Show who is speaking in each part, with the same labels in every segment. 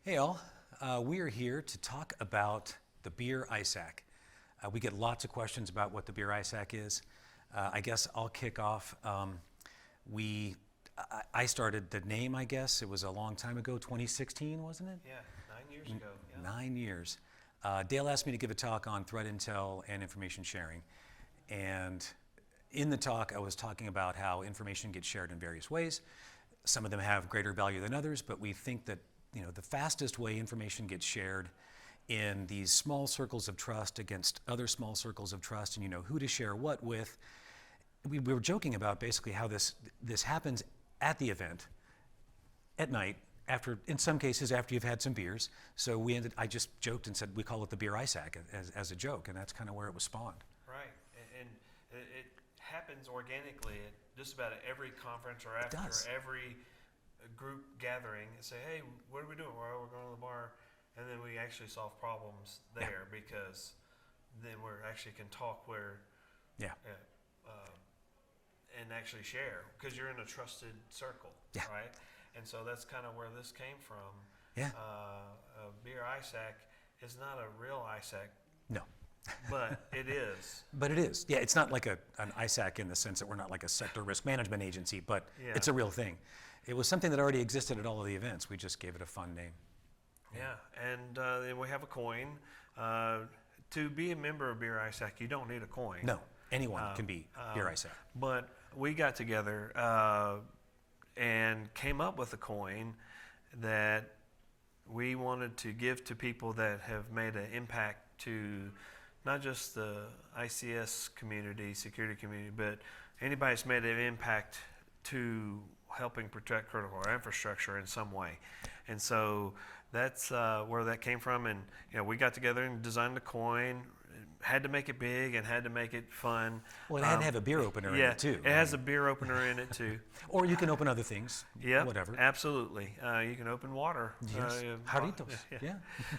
Speaker 1: Hey all, we are here to talk about the beer ISAC. We get lots of questions about what the beer ISAC is. I guess I'll kick off. I started the name, I guess, it was a long time ago, 2016, wasn't it?
Speaker 2: Yeah, 9 years ago. Yeah.
Speaker 1: 9 years. Dale asked me to give a talk on threat intel and information sharing. And in the talk, I was talking about how information gets shared in various ways. Some of them have greater value than others, but we think that the fastest way information gets shared in these small circles of trust against other small circles of trust, and you know who to share what with. We were joking about basically how this happens at the event, at night, in some cases after you've had some beers. So I just joked and said we call it the beer ISAC as a joke, and that's kind of where it was spawned.
Speaker 2: Right, and it happens organically at just about every conference or after every group gathering and say, hey, what are we doing? Well, we're going to the bar, and then we actually solve problems there because then we actually can talk and actually share because you're in a trusted circle, right? And so that's kind of where this came from.
Speaker 1: Yeah.
Speaker 2: Beer ISAC is not a real ISAC.
Speaker 1: No.
Speaker 2: But it is.
Speaker 1: But it is. Yeah, it's not like an ISAC in the sense that we're not like a sector risk management agency, but it's a real thing. It was something that already existed at all of the events. We just gave it a fun name.
Speaker 2: Yeah, and then we have a coin. To be a member of Beer ISAC, you don't need a coin.
Speaker 1: No, anyone can be Beer ISAC.
Speaker 2: But we got together and came up with a coin that we wanted to give to people that have made an impact to not just the ICS community, security community, but anybody that's made an impact to helping protect critical infrastructure in some way. And so that's where that came from. And we got together and designed a coin. Had to make it big and had to make it fun.
Speaker 1: Well, it had to have a beer opener in it too.
Speaker 2: It has a beer opener in it too.
Speaker 1: Or you can open other things.
Speaker 2: Yeah,
Speaker 1: whatever.
Speaker 2: Absolutely. You can open water.
Speaker 1: Yes. Jarritos. Yeah.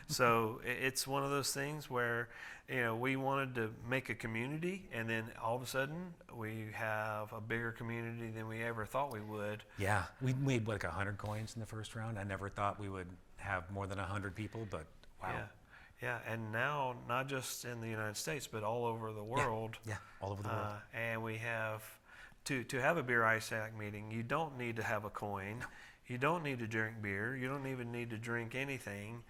Speaker 2: So it's one of those things where we wanted to make a community, and then all of a sudden we have a bigger community than we ever thought we would.
Speaker 1: Yeah, we made like 100 coins in the first round. I never thought we would have more than 100 people, but wow.
Speaker 2: Yeah, and now not just in the United States, but all over the world.
Speaker 1: Yeah, all over the world.
Speaker 2: And we have, to have a Beer ISAC meeting, you don't need to have a coin. You don't need to drink beer. You don't even need to drink anything.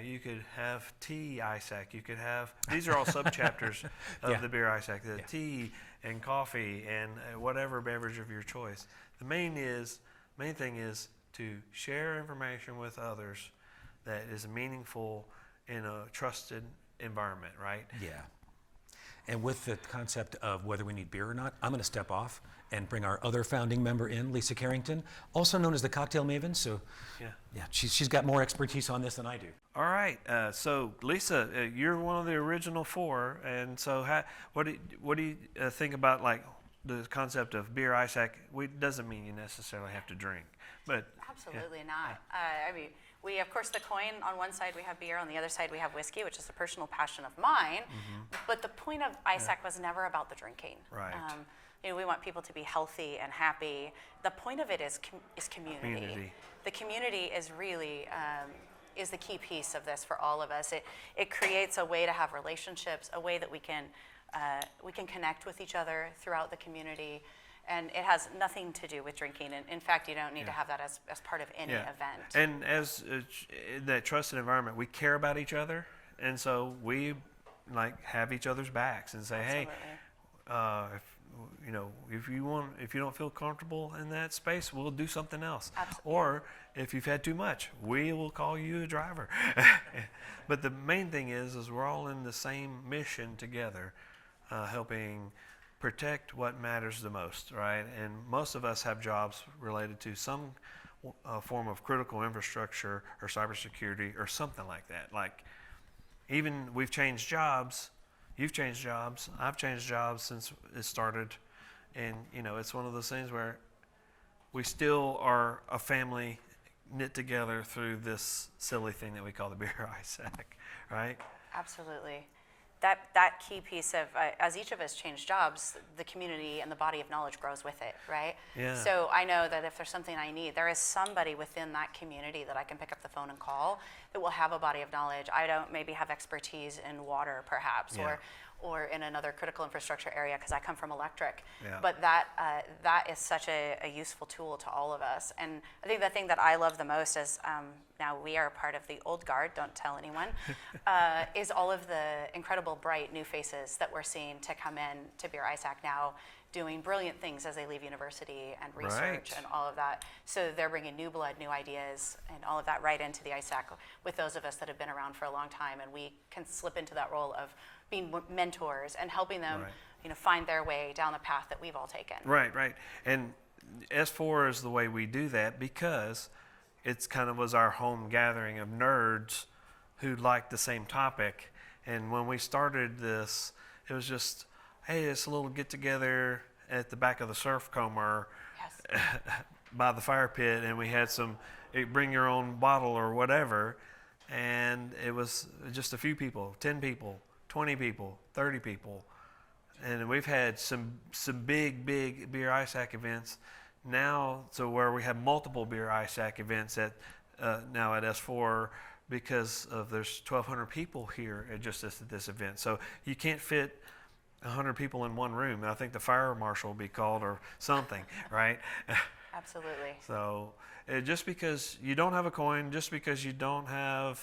Speaker 2: You could have tea ISAC. You could have, these are all sub-chapters of the Beer ISAC, the tea and coffee and whatever beverage of your choice. The main thing is to share information with others that is meaningful in a trusted environment, right?
Speaker 1: Yeah. And with the concept of whether we need beer or not, I'm going to step off and bring our other founding member in, Lisa Carrington, also known as the Cocktail Maven. So, she's got more expertise on this than I do.
Speaker 2: All right. So, Lisa, you're one of the original four, and so what do you think about like the concept of beer ISAC? Doesn't mean you necessarily have to drink, but
Speaker 3: absolutely not. I mean. We, of course, the coin, on one side we have beer, on the other side we have whiskey, which is a personal passion of mine. But the point of ISAC was never about the drinking.
Speaker 2: Right.
Speaker 3: We want people to be healthy and happy. The point of it is community. The community is really is the key piece of this for all of us. It creates a way to have relationships, a way that we can connect with each other throughout the community. And it has nothing to do with drinking. And in fact, you don't need to have that as part of any event.
Speaker 2: And as in that trusted environment, we care about each other. And so we have each other's backs and say, hey, if you don't feel comfortable in that space, we'll do something else.
Speaker 3: Absolutely.
Speaker 2: Or if you've had too much, we will call you a driver. But the main thing is we're all in the same mission together, helping protect what matters the most, right? And most of us have jobs related to some form of critical infrastructure or cybersecurity or something like that. Like, even we've changed jobs, you've changed jobs, I've changed jobs since it started. And, it's one of those things where we still are a family knit together through this silly thing that we call the Beer ISAC, right?
Speaker 3: Absolutely. that key piece of, as each of us change jobs, the community and the body of knowledge grows with it, right?
Speaker 2: Yeah.
Speaker 3: So I know that if there's something I need, there is somebody within that community that I can pick up the phone and call that will have a body of knowledge. I don't maybe have expertise in water, perhaps,
Speaker 2: Yeah.
Speaker 3: or in another critical infrastructure area because I come from electric.
Speaker 2: Yeah.
Speaker 3: But that is such a useful tool to all of us. And I think the thing that I love the most is, now we are part of the old guard, don't tell anyone, is all of the incredible bright new faces that we're seeing to come in to Beer ISAC now, doing brilliant things as they leave university and research
Speaker 2: Right.
Speaker 3: and all of that. So they're bringing new blood, new ideas, and all of that right into the ISAC with those of us that have been around for a long time, and we can slip into that role of being mentors and helping them,
Speaker 2: Right.
Speaker 3: find their way down the path that we've all taken.
Speaker 2: Right, right. And S4 is the way we do that because it's kind of was our home gathering of nerds who liked the same topic. And when we started this, it was just, hey, it's a little get together at the back of the surf comber
Speaker 3: Yes.
Speaker 2: by the fire pit, and we had some bring your own bottle or whatever. And it was just a few people, 10 people, 20 people, 30 people. And we've had some big Beer ISAC events now, so where we have multiple Beer ISAC events at now at S4 because of there's 1,200 people here at just at this event. So you can't fit 100 people in one room. I think the fire marshal will be called or something, right?
Speaker 3: Absolutely.
Speaker 2: So just because you don't have a coin, just because you don't have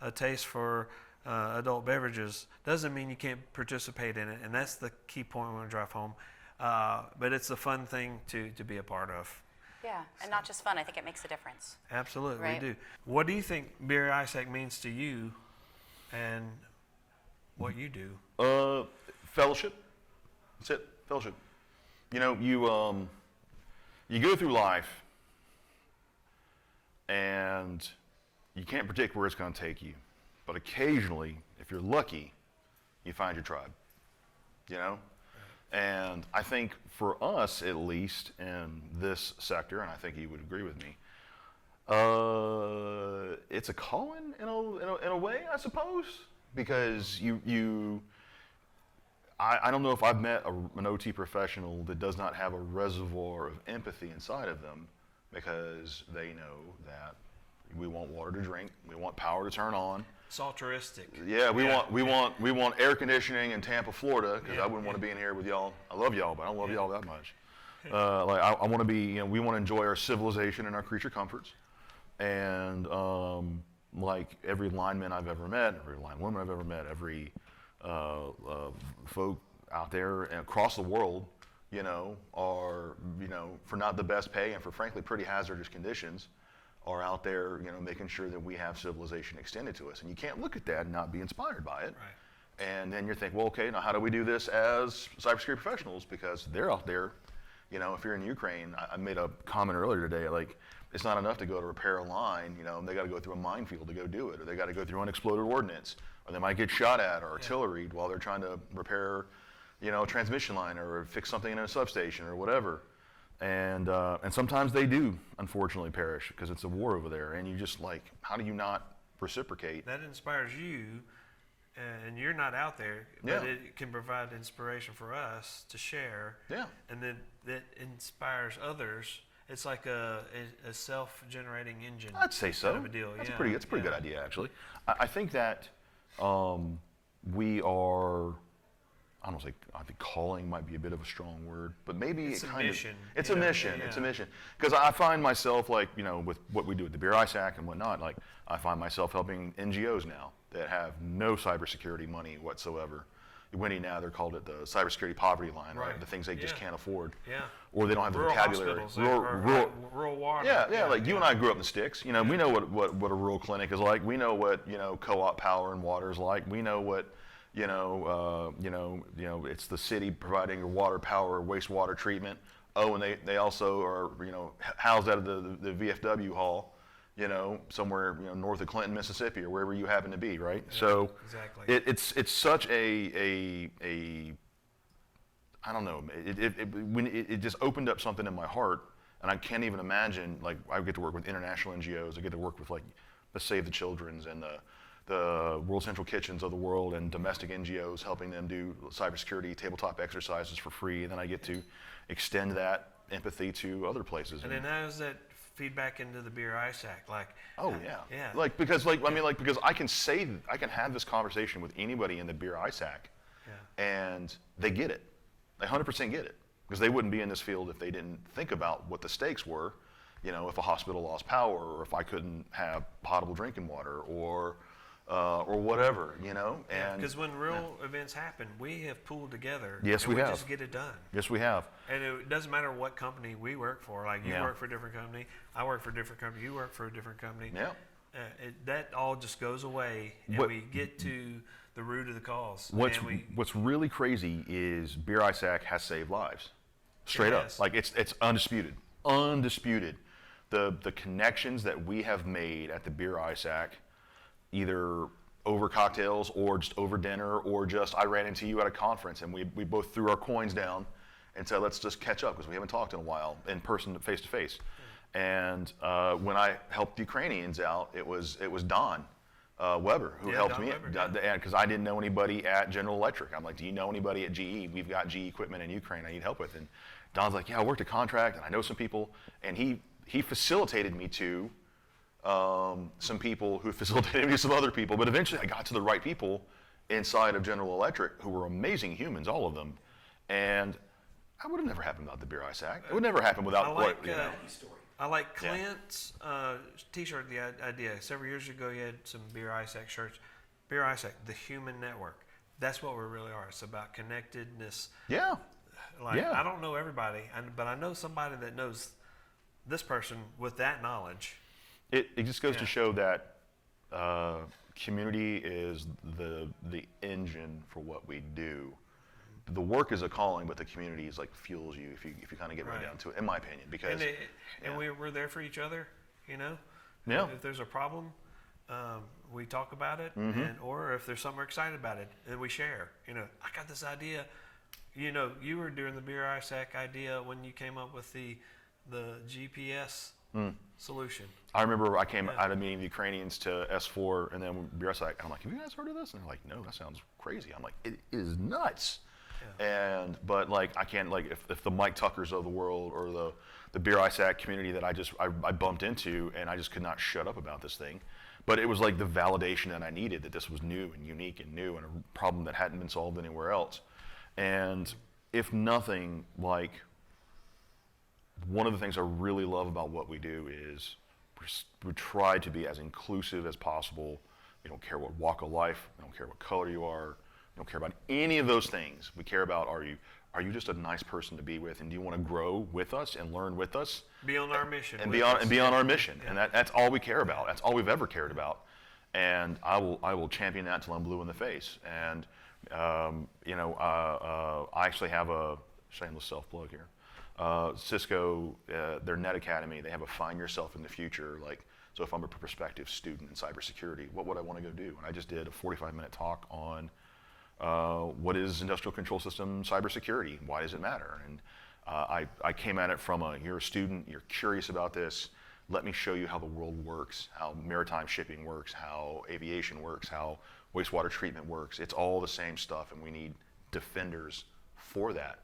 Speaker 2: a taste for adult beverages, doesn't mean you can't participate in it. And that's the key point when we drive home. But it's a fun thing to be a part of.
Speaker 3: Yeah, and not just fun. I think it makes a difference.
Speaker 2: Absolutely,
Speaker 3: Right.
Speaker 2: we do. What do you think Beer ISAC means to you and what you do?
Speaker 4: Fellowship. That's it. Fellowship. You know, you go through life and you can't predict where it's going to take you. But occasionally, if you're lucky, you find your tribe. You know? And I think for us, at least in this sector, and I think you would agree with me, it's a calling in a way, I suppose, because I don't know if I've met an OT professional that does not have a reservoir of empathy inside of them, because they know that we want water to drink, we want power to turn on.
Speaker 2: It's altruistic.
Speaker 4: Yeah, we want air conditioning in Tampa, Florida, because
Speaker 2: Yeah,
Speaker 4: I wouldn't want to be in here with y'all. I love y'all, but I don't love y'all that much. I want to be, we want to enjoy our civilization and our creature comforts. And like every lineman I've ever met, every linewoman I've ever met, every folk out there and across the world, are, for not the best pay and for frankly pretty hazardous conditions, are out there, making sure that we have civilization extended to us. And you can't look at that and not be inspired by it.
Speaker 2: Right.
Speaker 4: And then you're thinking, well, okay, now how do we do this as cybersecurity professionals? Because they're out there, if you're in Ukraine, I made a comment earlier today, like, it's not enough to go to repair a line, they got to go through a minefield to go do it, or they got to go through unexploded ordnance, or they might get shot at or artillery while they're trying to repair, a transmission line or fix something in a substation or whatever. And sometimes they do, unfortunately, perish because it's a war over there. And you just how do you not reciprocate?
Speaker 2: That inspires you, and you're not out there, but
Speaker 4: Yeah.
Speaker 2: it can provide inspiration for us to share.
Speaker 4: Yeah.
Speaker 2: And then that inspires others. It's like a self-generating engine.
Speaker 4: I'd say so.
Speaker 2: Kind of a deal.
Speaker 4: That's
Speaker 2: yeah.
Speaker 4: a pretty good idea, actually. I think that we are. I don't think calling might be a bit of a strong word, but maybe
Speaker 2: It's
Speaker 4: it
Speaker 2: a
Speaker 4: kind
Speaker 2: mission,
Speaker 4: of it's
Speaker 2: you
Speaker 4: a
Speaker 2: know?
Speaker 4: mission.
Speaker 2: Yeah.
Speaker 4: It's a mission because I find myself with what we do at the Beer ISAC and whatnot. I find myself helping NGOs now that have no cybersecurity money whatsoever. Winnie now they're called it the cybersecurity poverty line, right? The things they just can't afford, or they don't have the
Speaker 2: Rural
Speaker 4: vocabulary.
Speaker 2: hospitals, rural water.
Speaker 4: Yeah, like you and I grew up in the sticks. We know what a rural clinic is like. We know what co-op power and water is like. We know what it's the city providing your water, power, wastewater treatment. Oh, and they also are housed out of the VFW hall, somewhere north of Clinton, Mississippi, or wherever you happen to be, right?
Speaker 2: Yeah,
Speaker 4: so
Speaker 2: exactly.
Speaker 4: it's such a I don't know. It just opened up something in my heart, and I can't even imagine. I get to work with international NGOs. I get to work with the Save the Children's and the the World Central Kitchens of the world and domestic NGOs, helping them do cybersecurity tabletop exercises for free. And then I get to extend that empathy to other places.
Speaker 2: And then how does that feedback into the Beer ISAC? Like,
Speaker 4: oh yeah,
Speaker 2: yeah.
Speaker 4: because I can have this conversation with anybody in the Beer ISAC, and they get it. They 100% get it, because they wouldn't be in this field if they didn't think about what the stakes were. You know, if a hospital lost power, or if I couldn't have potable drinking water, or whatever, you know. And
Speaker 2: because when real events happen, we have pulled together.
Speaker 4: Yes,
Speaker 2: and
Speaker 4: we have.
Speaker 2: Just get it done.
Speaker 4: Yes, we have.
Speaker 2: And it doesn't matter what company we work for. Like you
Speaker 4: Yeah.
Speaker 2: work for a different company, I work for a different company, you work for a different company.
Speaker 4: Yeah.
Speaker 2: That all just goes away, and
Speaker 4: What-
Speaker 2: we get to the root of the cause.
Speaker 4: What's really crazy is Beer ISAC has saved lives, straight up.
Speaker 2: has.
Speaker 4: Like it's undisputed, The connections that we have made at the Beer ISAC, either over cocktails or just over dinner, or just I ran into you at a conference and we both threw our coins down and said, let's just catch up because we haven't talked in a while in person, face to face. And when I helped Ukrainians out, it was Don Weber who helped
Speaker 2: Don
Speaker 4: me,
Speaker 2: Weber,
Speaker 4: because I didn't know anybody at General Electric. I'm like, do you know anybody at GE? We've got GE equipment in Ukraine I need help with. And Don's like, yeah, I worked a contract and I know some people. And he facilitated me to some people who facilitated me to some other people. But eventually I got to the right people inside of General Electric who were amazing humans, all of them. And that would have never happened without the Beer ISAC. It would never happen without
Speaker 2: I like Clint's T-shirt. The idea several years ago, you had some Beer ISAC shirts. Beer ISAC, the human network. That's what we really are. It's about connectedness.
Speaker 4: Yeah.
Speaker 2: Like I don't know everybody, but I know somebody that knows this person with that knowledge.
Speaker 4: It just goes to show that community is the engine for what we do. The work is a calling, but the community is like fuels you if you kind of get right down to it, in my opinion. Because
Speaker 2: and we're there for each other, you know.
Speaker 4: Yeah.
Speaker 2: If there's a problem, we talk about it, or if there's something we're excited about it, then we share. You know, I got this idea. You know, you were doing the Beer ISAC idea when you came up with the GPS solution.
Speaker 4: I remember I came out of meeting the Ukrainians to S4, and then Beer ISAC. I'm like, have you guys heard of this? And they're like, no, that sounds crazy. I'm like, it is nuts. But like I can't, like if the Mike Tuckers of the world or the Beer ISAC community that I bumped into, and I just could not shut up about this thing. But it was like the validation that I needed, that this was new and unique and new and a problem that hadn't been solved anywhere else. And if nothing, like one of the things I really love about what we do is we try to be as inclusive as possible. We don't care what walk of life, we don't care what color you are, we don't care about any of those things. We care about, are you just a nice person to be with, and do you want to grow with us and learn with us?
Speaker 2: Be on our mission.
Speaker 4: And be on our mission. Yeah. And that's all we care about. That's all we've ever cared about. And I will champion that till I'm blue in the face. And I actually have a shameless self-plug here. Cisco, their Net Academy, they have a Find Yourself in the Future. Like, so if I'm a prospective student in cybersecurity, what would I want to go do? And I just did a 45-minute talk on what is industrial control system cybersecurity? Why does it matter? And I came at it from you're a student, you're curious about this, let me show you how the world works, how maritime shipping works, how aviation works, how wastewater treatment works. It's all the same stuff, and we need defenders for that.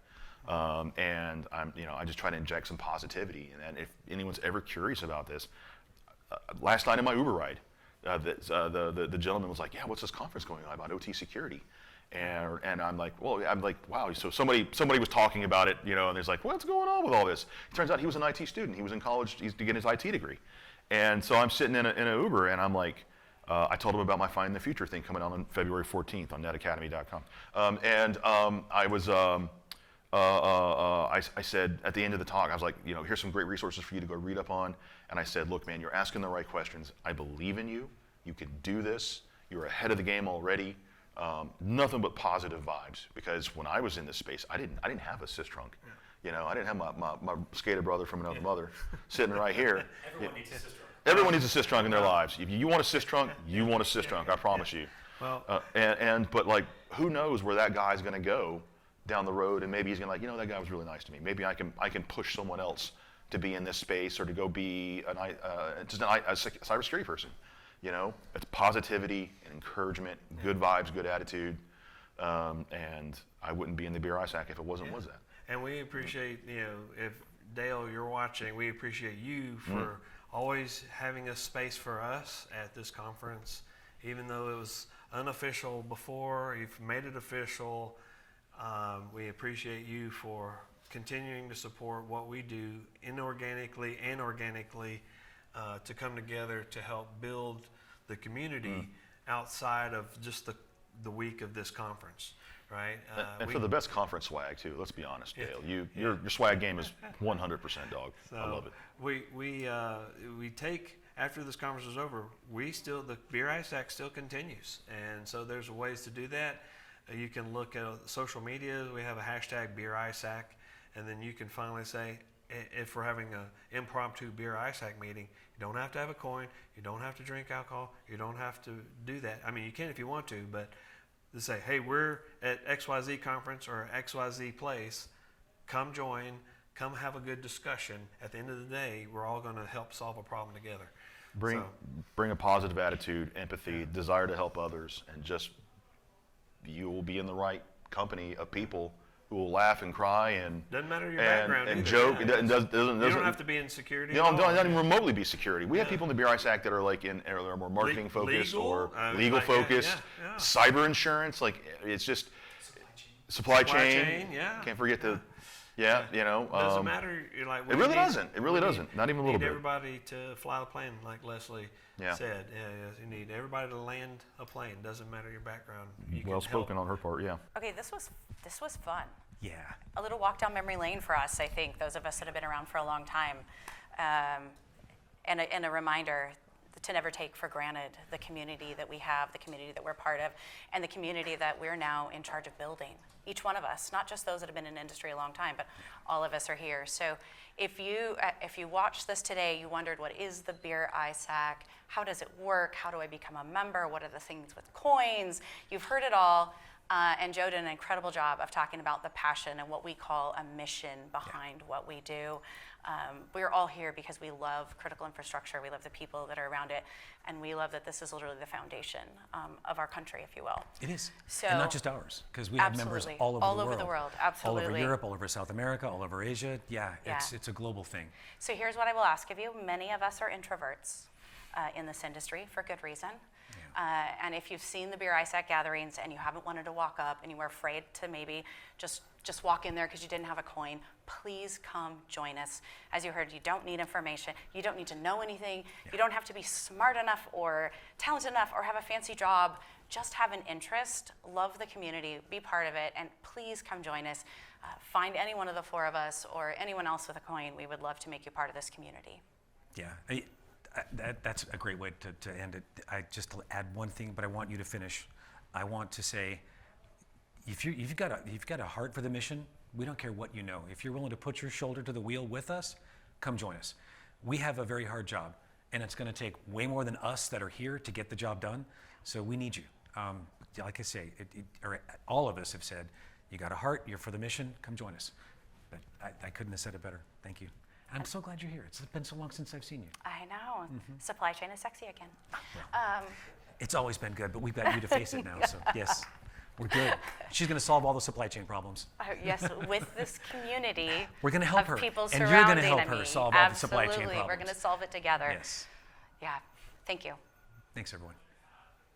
Speaker 4: And I just try to inject some positivity. And if anyone's ever curious about this, last night in my Uber ride, the gentleman was like, "Yeah, what's this conference going on about OT security?" And I'm like, wow. So somebody was talking about it, and he's like, what's going on with all this? It turns out he was an IT student. He was in college to get his IT degree. And so I'm sitting in an Uber, and I'm like, I told him about my Find the Future thing coming out on February 14th on netacademy.com. I said at the end of the talk, I was like, here's some great resources for you to go read up on. And I said, look, man, you're asking the right questions. I believe in you. You can do this. You're ahead of the game already. Nothing but positive vibes, because when I was in this space, I didn't have a cis trunk. I didn't have my skater brother from another mother sitting right here.
Speaker 1: Everyone needs a cis trunk.
Speaker 4: Everyone needs a cis trunk in their lives. If you want a cis trunk, you want a cis trunk. I promise you.
Speaker 2: Well,
Speaker 4: but like, who knows where that guy's going to go down the road, and maybe he's going to that guy was really nice to me. Maybe I can push someone else to be in this space, or to go be a cybersecurity person. You know, it's positivity and encouragement, good vibes, good attitude, and I wouldn't be in the Beer ISAC if it wasn't was that.
Speaker 2: And we appreciate, you know, if Dale, you're watching, we appreciate you for always having a space for us at this conference, even though it was unofficial before. You've made it official. We appreciate you for continuing to support what we do inorganically and organically to come together to help build the community outside of just the week of this conference, right?
Speaker 4: And for the best conference swag too. Let's be honest, Dale. Your swag game is 100% dog.
Speaker 2: So
Speaker 4: I love it.
Speaker 2: We take, after this conference is over, the Beer ISAC still continues, and so there's ways to do that. You can look at social media. We have a hashtag Beer ISAC, and then you can finally say, if we're having an impromptu Beer ISAC meeting, you don't have to have a coin, you don't have to drink alcohol, you don't have to do that. I mean, you can if you want to, but to say, hey, we're at XYZ conference or XYZ place, come join, come have a good discussion. At the end of the day, we're all going to help solve a problem together.
Speaker 4: Bring a positive attitude, empathy, desire to help others, and just you will be in the right company of people who will laugh and cry and
Speaker 2: doesn't matter your background
Speaker 4: and
Speaker 2: either.
Speaker 4: joke.
Speaker 2: Yeah,
Speaker 4: It doesn't
Speaker 2: you don't have to be in security.
Speaker 4: You don't even remotely be security. We have people in the Beer ISAC that are like or they're more marketing focused or legal focused, cyber insurance. Like it's just supply chain.
Speaker 2: Yeah.
Speaker 4: Can't forget the. Yeah, you know.
Speaker 2: Doesn't matter. You're like,
Speaker 4: it really doesn't. It really doesn't. Not even a little bit.
Speaker 2: You need everybody to fly the plane, like Leslie said. Yeah, you need everybody to land a plane. Doesn't matter your background.
Speaker 4: Well spoken on her part. Yeah.
Speaker 3: Okay, this was fun.
Speaker 1: Yeah.
Speaker 3: A little walk down memory lane for us, I think, those of us that have been around for a long time. And a reminder to never take for granted the community that we have, the community that we're part of, and the community that we're now in charge of building. Each one of us, not just those that have been in industry a long time, but all of us are here. So if you watched this today, you wondered, what is the Beer ISAC? How does it work? How do I become a member? What are the things with coins? You've heard it all. And Joe did an incredible job of talking about the passion and what we call a mission behind what we do. We're all here because we love critical infrastructure. We love the people that are around it. And we love that this is literally the foundation of our country, if you will.
Speaker 1: It is.
Speaker 3: So,
Speaker 1: and not just ours, because we have members all over the world.
Speaker 3: Absolutely.
Speaker 1: All over Europe, all over South America, all over Asia. Yeah. It's a global thing.
Speaker 3: So here's what I will ask of you. Many of us are introverts in this industry for good reason. And if you've seen the Beer ISAC gatherings and you haven't wanted to walk up and you were afraid to maybe just walk in there because you didn't have a coin, please come join us. As you heard, you don't need information. You don't need to know anything. You don't have to be smart enough or talented enough or have a fancy job. Just have an interest, love the community, be part of it, and please come join us. Find any one of the four of us or anyone else with a coin. We would love to make you part of this community.
Speaker 1: Yeah. That's a great way to end it. I just add one thing, but I want you to finish. I want to say, if you've got a heart for the mission, we don't care what you know. If you're willing to put your shoulder to the wheel with us, come join us. We have a very hard job, and it's going to take way more than us that are here to get the job done. So we need you. Like I say, all of us have said, you got a heart, you're for the mission, come join us. But I couldn't have said it better. Thank you. I'm so glad you're here. It's been so long since I've seen you.
Speaker 3: I know. Supply chain is sexy again.
Speaker 1: It's always been good, but we've got you to face it now. So yes, we're good. She's going to solve all the supply chain problems.
Speaker 3: Yes, with this community.
Speaker 1: We're going to help her,
Speaker 3: people
Speaker 1: and you're going to
Speaker 3: surrounding
Speaker 1: help her
Speaker 3: me.
Speaker 1: solve all the supply chain
Speaker 3: Absolutely.
Speaker 1: problems.
Speaker 3: We're going to solve it together.
Speaker 1: Yes.
Speaker 3: Yeah. Thank you.
Speaker 1: Thanks, everyone.